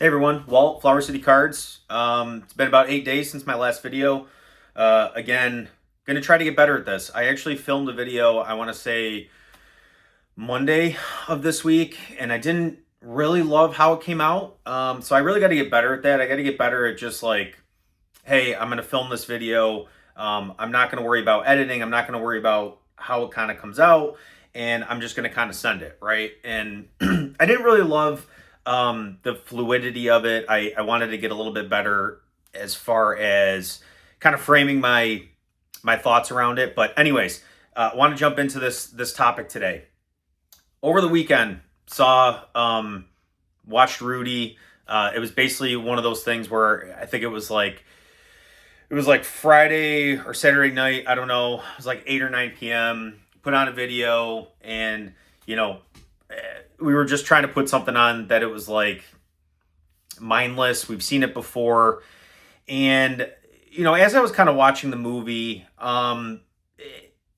Hey everyone, Walt, Flower City Cards. It's been about 8 days since my last video. Again, gonna try to get better at this. I actually filmed a video, I want to say Monday of this week, and I didn't really love how it came out. So I really got to get better at that. I got to get better at just like, hey, I'm gonna film this video. I'm not gonna worry about editing. I'm not gonna worry about how it kind of comes out, and I'm just gonna kind of send it, right? And I didn't really love the fluidity of it. I wanted to get a little bit better as far as kind of framing my thoughts around it. But anyways, I want to jump into this topic today. Over the weekend, watched Rudy. It was basically one of those things where I think it was like Friday or Saturday night. I don't know. It was like 8 or 9 p.m. Put on a video, and we were just trying to put something on that it was like mindless. We've seen it before. And, as I was kind of watching the movie, I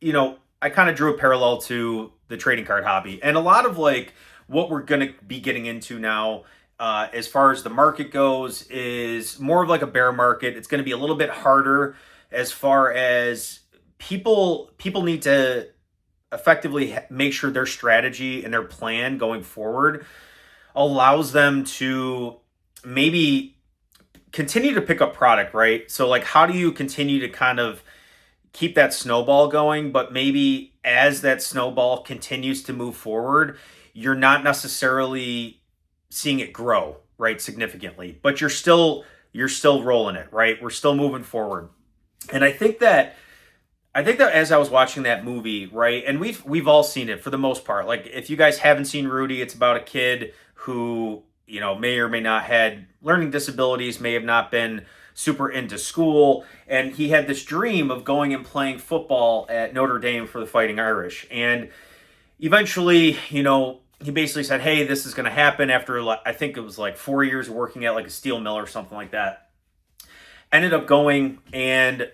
kind of drew a parallel to the trading card hobby. And a lot of like what we're going to be getting into now, as far as the market goes, is more of like a bear market. It's going to be a little bit harder as far as people need to effectively make sure their strategy and their plan going forward allows them to maybe continue to pick up product, right? So like, how do you continue to kind of keep that snowball going, but maybe as that snowball continues to move forward, you're not necessarily seeing it grow, right, significantly, but you're still rolling it, right? We're still moving forward. And I think that as I was watching that movie, right, and we've all seen it for the most part. Like, if you guys haven't seen Rudy, it's about a kid who, may or may not had learning disabilities, may have not been super into school, and he had this dream of going and playing football at Notre Dame for the Fighting Irish. And eventually, he basically said, "Hey, this is going to happen," after I think it was like 4 years of working at like a steel mill or something like that. Ended up going and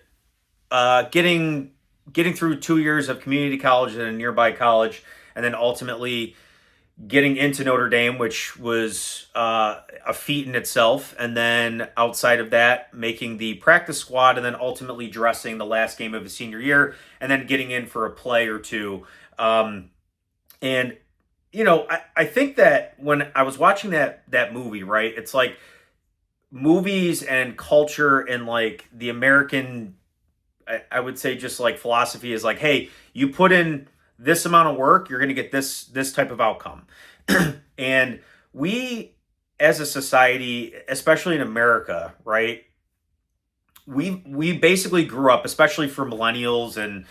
getting through 2 years of community college at a nearby college, and then ultimately getting into Notre Dame, which was a feat in itself. And then outside of that, making the practice squad, and then ultimately dressing the last game of his senior year, and then getting in for a play or two. And I think that when I was watching that movie, right, it's like movies and culture and like the American, I would say, just like philosophy is like, hey, you put in this amount of work, you're going to get this type of outcome. And we, as a society, especially in America, right, we basically grew up, especially for millennials and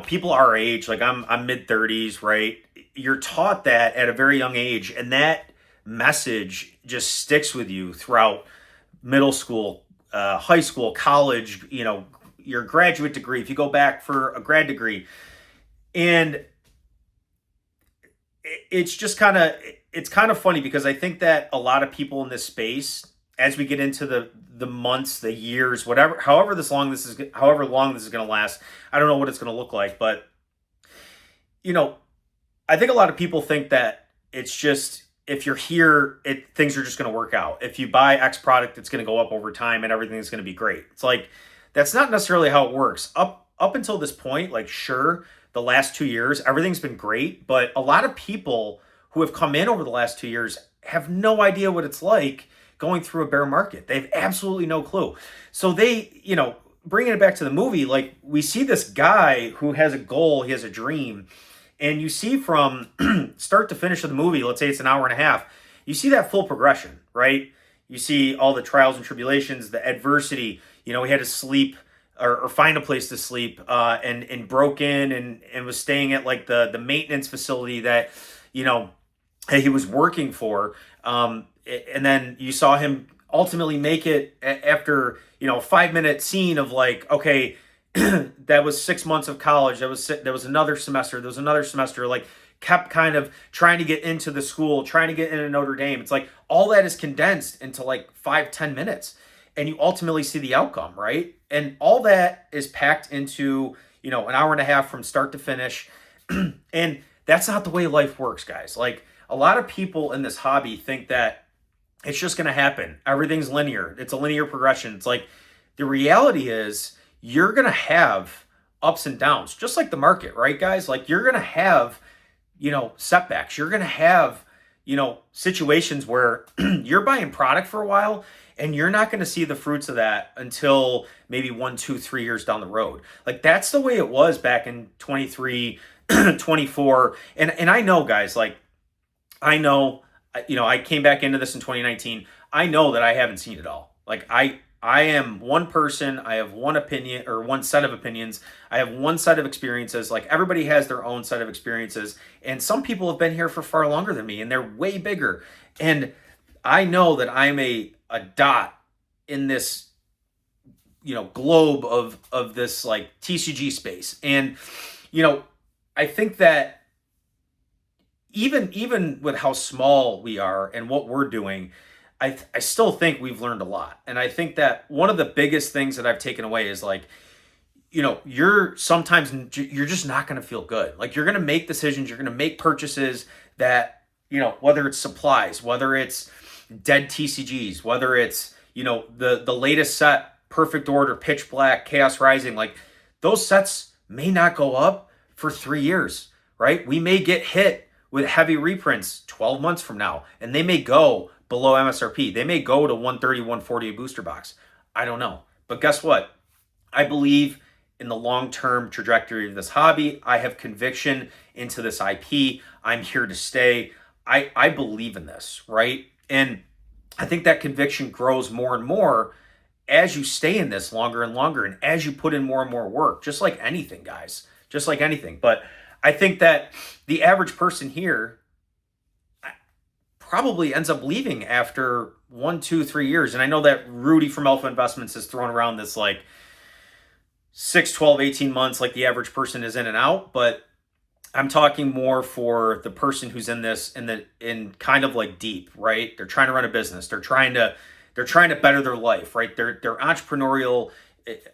people our age, like I'm mid-30s, right? You're taught that at a very young age, and that message just sticks with you throughout middle school, high school, college, your graduate degree, if you go back for a grad degree. And it's kind of funny, because I think that a lot of people in this space, as we get into the months, the years, whatever, however long this is going to last, I don't know what it's going to look like. But I think a lot of people think that it's just, if you're here, things are just going to work out. If you buy X product, it's going to go up over time and everything's going to be great. It's like, that's not necessarily how it works. Up until this point, like, sure, the last 2 years, everything's been great, but a lot of people who have come in over the last 2 years have no idea what it's like going through a bear market. They have absolutely no clue. So bringing it back to the movie, like, we see this guy who has a goal, he has a dream, and you see from start to finish of the movie, let's say it's an hour and a half, you see that full progression, right? You see all the trials and tribulations, the adversity. He had to sleep or find a place to sleep, and broke in and was staying at like the maintenance facility that, he was working for. And then you saw him ultimately make it after, a 5-minute scene of like, okay, that was 6 months of college. There was another semester. There was another semester. Like, kept kind of trying to get into the school, trying to get into Notre Dame. It's like all that is condensed into like 5-10 minutes. And you ultimately see the outcome, right? And all that is packed into, an hour and a half from start to finish. And that's not the way life works, guys. Like, a lot of people in this hobby think that It's just going to happen. Everything's linear. It's a linear progression. It's like the reality is you're going to have ups and downs, just like the market, right, guys? Like you're going to have, setbacks. You're going to have, situations where you're buying product for a while and you're not going to see the fruits of that until maybe 1, 2, 3 years down the road. Like that's the way it was back in 23, 24. And I know, guys, like I know, I came back into this in 2019. I know that I haven't seen it all. Like I am one person. I have one opinion or one set of opinions. I have one set of experiences. Like everybody has their own set of experiences, and some people have been here for far longer than me, and they're way bigger. And I know that I'm a dot in this globe of this like TCG space, and you know I think that even with how small we are and what we're doing, I still think we've learned a lot. And I think that one of the biggest things that I've taken away is like, you're just not going to feel good. Like you're going to make decisions, you're going to make purchases that, whether it's supplies, whether it's dead TCGs, whether it's, the latest set, Perfect Order, Pitch Black, Chaos Rising, like those sets may not go up for 3 years, right? We may get hit with heavy reprints 12 months from now, and they may go below MSRP. They may go to 130, 140 a booster box. I don't know. But guess what? I believe in the long-term trajectory of this hobby. I have conviction into this IP. I'm here to stay. I believe in this, right? And I think that conviction grows more and more as you stay in this longer and longer and as you put in more and more work, just like anything, guys, just like anything. But I think that the average person here probably ends up leaving after 1, 2, 3 years. And I know that Rudy from Alpha Investments has thrown around this like 6, 12, 18 months, like the average person is in and out. But I'm talking more for the person who's in this in kind of like deep, right? They're trying to run a business. They're trying to better their life, right? They're entrepreneurial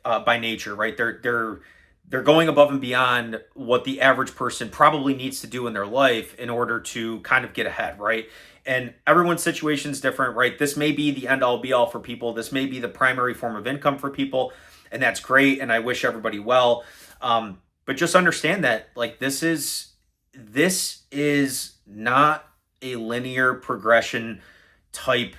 by nature, right? They're going above and beyond what the average person probably needs to do in their life in order to kind of get ahead, right? And everyone's situation is different, right? This may be the end all be all for people. This may be the primary form of income for people, and that's great. And I wish everybody well. But just understand that like this is not a linear progression type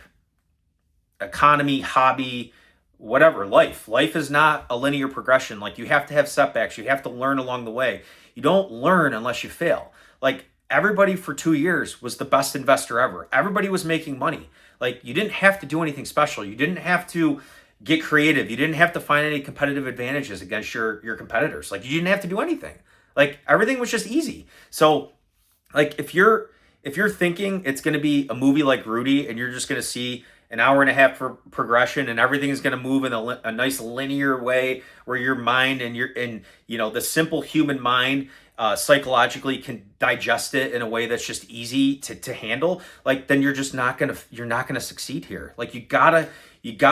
economy, hobby, whatever. Life is not a linear progression. Like you have to have setbacks. You have to learn along the way. You don't learn unless you fail. Like everybody for 2 years was the best investor ever. Everybody was making money. Like you didn't have to do anything special. You didn't have to get creative. You didn't have to find any competitive advantages against your competitors. Like you didn't have to do anything. Like everything was just easy. So like if you're thinking it's going to be a movie like Rudy and you're just going to see an hour and a half for progression and everything is going to move in a nice linear way where your mind and the simple human mind psychologically can digest it in a way that's just easy to handle, like then you're not gonna succeed here. Like you gotta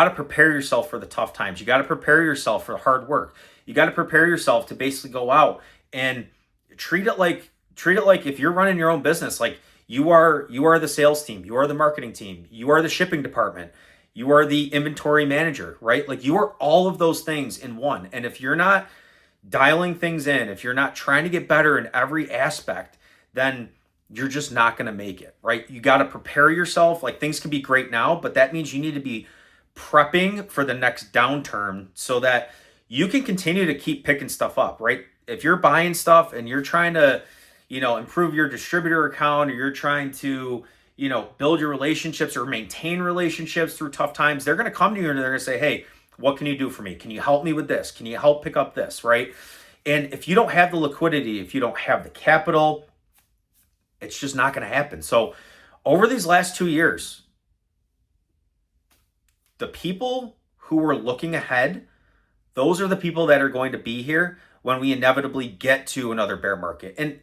prepare yourself for the tough times. You gotta prepare yourself for hard work. You gotta prepare yourself to basically go out and treat it like if you're running your own business. Like you are the sales team, you are the marketing team, you are the shipping department, you are the inventory manager, right? Like you are all of those things in one. And if you're not dialing things in, if you're not trying to get better in every aspect, then you're just not going to make it, right? You got to prepare yourself. Like things can be great now, but that means you need to be prepping for the next downturn so that you can continue to keep picking stuff up, right? If you're buying stuff and you're trying to, improve your distributor account, or you're trying to, build your relationships or maintain relationships through tough times, they're going to come to you and they're going to say, hey, what can you do for me? Can you help me with this? Can you help pick up this, right? And if you don't have the liquidity, if you don't have the capital, it's just not going to happen. So over these last 2 years, the people who were looking ahead, those are the people that are going to be here when we inevitably get to another bear market. And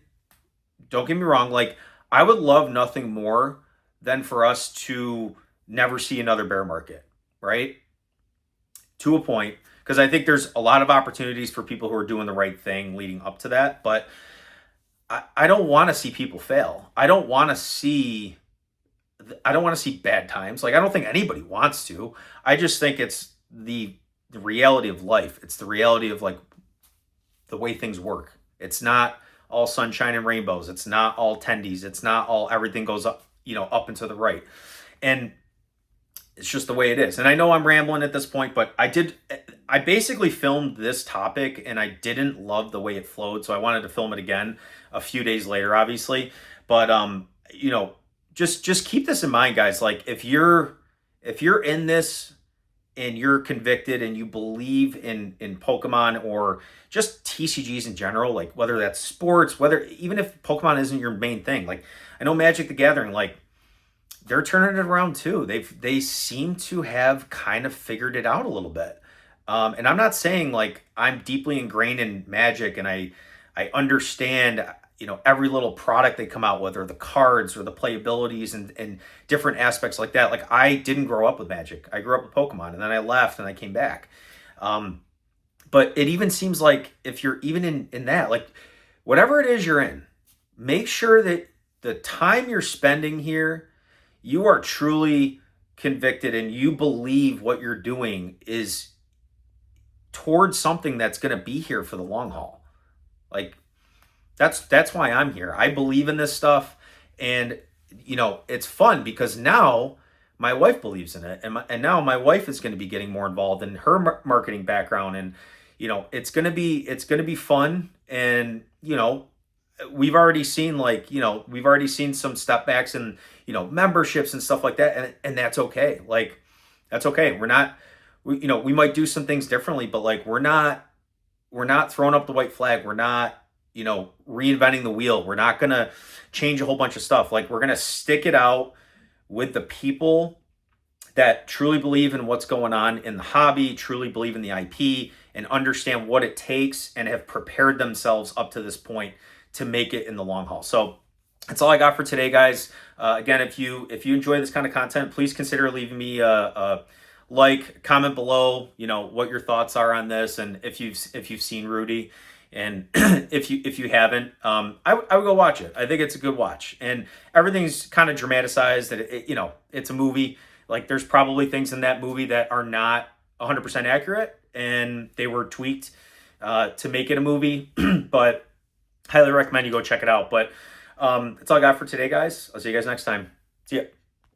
don't get me wrong, like I would love nothing more than for us to never see another bear market, right? To a point, because I think there's a lot of opportunities for people who are doing the right thing leading up to that. But I don't want to see people fail. I don't want to see I don't want to see bad times. Like, I don't think anybody wants to. I just think it's the reality of life. It's the reality of like the way things work. It's not all sunshine and rainbows. It's not all tendies. It's not all everything goes up, up and to the right. And it's just the way it is. And I know I'm rambling at this point, but I basically filmed this topic and I didn't love the way it flowed. So I wanted to film it again a few days later, obviously. But, just keep this in mind, guys. Like if you're in this and you're convicted and you believe in Pokemon or just TCGs in general, like whether that's sports, whether even if Pokemon isn't your main thing, like I know Magic the Gathering, like they're turning it around too. They seem to have kind of figured it out a little bit. And I'm not saying like I'm deeply ingrained in Magic and I understand every little product they come out with or the cards or the playabilities and different aspects like that. Like I didn't grow up with Magic. I grew up with Pokemon and then I left and I came back. But it even seems like if you're even in that, like whatever it is you're in, make sure that the time you're spending here, you are truly convicted and you believe what you're doing is towards something that's going to be here for the long haul. Like that's why I'm here. I believe in this stuff, and it's fun because now my wife believes in it, and now my wife is going to be getting more involved in her marketing background, and it's going to be fun, and we've already seen some step backs and memberships and stuff like that, and that's okay. Like that's okay. We might do some things differently, but like we're not throwing up the white flag. We're not reinventing the wheel. We're not going to change a whole bunch of stuff. Like we're going to stick it out with the people that truly believe in what's going on in the hobby, truly believe in the IP and understand what it takes and have prepared themselves up to this point to make it in the long haul. So that's all I got for today, guys. Again, if you enjoy this kind of content, please consider leaving me a like, comment below, what your thoughts are on this, and if you've seen Rudy. And if you haven't, I would go watch it. I think it's a good watch, and everything's kind of dramatized. That it's a movie. Like there's probably things in that movie that are not 100% accurate, and they were tweaked to make it a movie. But highly recommend you go check it out. But that's all I got for today, guys. I'll see you guys next time. See ya.